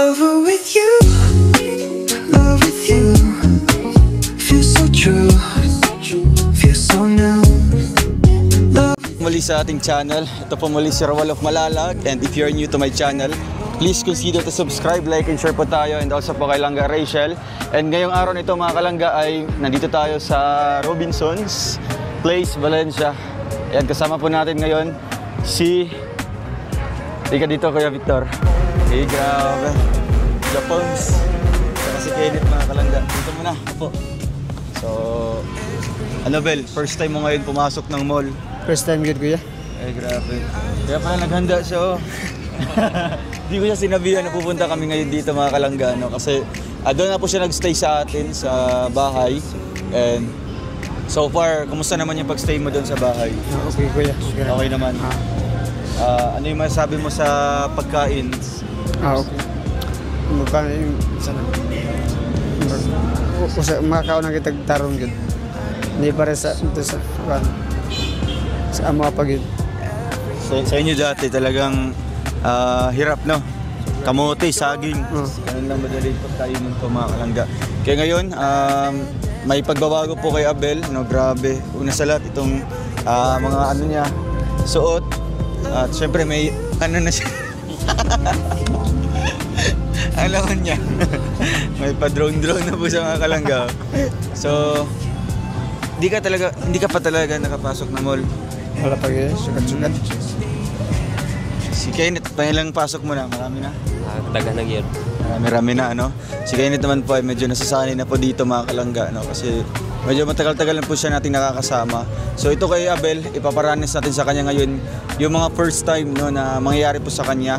Lover with you, love with you. Feel so true, feel so new. Muli sa ating channel. Ito po muli si Rawal of Malalag, and if you're new to my channel, please consider to subscribe, like, and share po tayo, and also po kay Langga Rachel. And ngayong araw nito mga kalangga ay nandito tayo sa Robinson's Place, Valencia. Ayan, kasama po natin ngayon si Ika dito, Kuya Victor. Hey, grabe. Japons. Saka si Kenneth mga kalangga. Dito muna, po. So, Bel, first time mo ngayon pumasok ng mall. First time good, kuya. Ay, grabe. Kaya pala naghanda siya, oh. Hindi ko siya sinabihan na pupunta kami ngayon dito mga kalangga, no? Kasi doon na po siya nagstay sa atin sa bahay. And so far, kumusta naman yung pagstay mo doon sa bahay? Okay, kuya. Okay naman. Ano yung masasabi mo sa pagkain? Okay. Mukha yung sana. Makakaon na kitag tarong yun. Hindi para sa amo pagid. Sa inyo dati talagang hirap, no? Kamote, saging. Ganun lang madali pagkainin po mga kalangga. Kaya ngayon, may pagbabago po kay Abel, no? Grabe. Una sa lahat, itong mga ano niya, suot. At syempre may ano na siya. Alam niya. May pa-drone na po sa mga kalangga. So, hindi ka pa talaga nakapasok na mall. Wala pa kaya, sugat-sugat. Si Kenneth, pangilang pasok mo na? Marami na? Taga na gear. Marami na, ano? Si Kenneth naman po ay medyo nasasanay na po dito mga kalangga, no? Kasi medyo matagal-tagal na po siya nating nakakasama. So ito kay Abel, ipaparanas natin sa kanya ngayon yung mga first time, no, na mangyayari po sa kanya.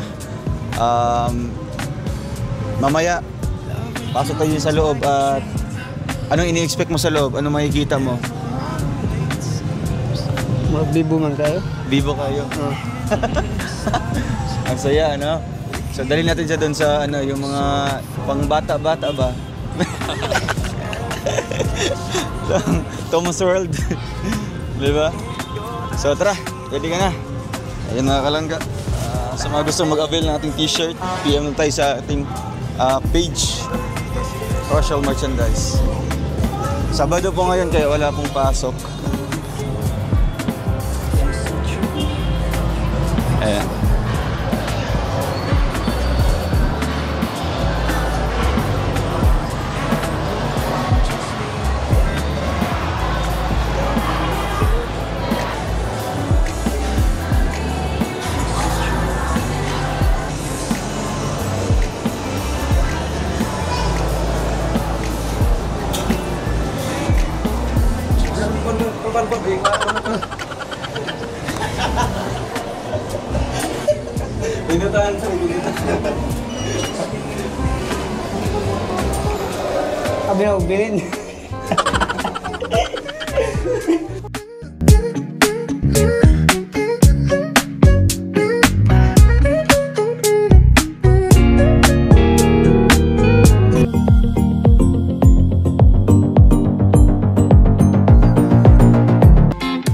Mamaya, pasok tayo sa loob at anong ini-expect mo sa loob? Anong makikita mo? Bibo man kayo? Bibo kayo? Ang saya, ano? So dali natin siya doon sa ano, yung mga pang bata-bata ba? Thomas World. Diba? So tara, ready ka na? Ayun mga kalangga. Sa mga gusto mag-avail ng ating t-shirt, PM lang tayo sa ating page, Rochelle Merchandise. Sabado po ngayon kaya wala pong pasok. Ayan. Pinutaan ko, Abi na ubilin.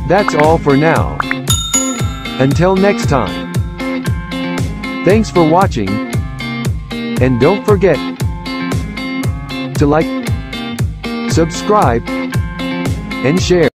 That's all for now. Until next time. Thanks for watching. And don't forget to like, subscribe, and share.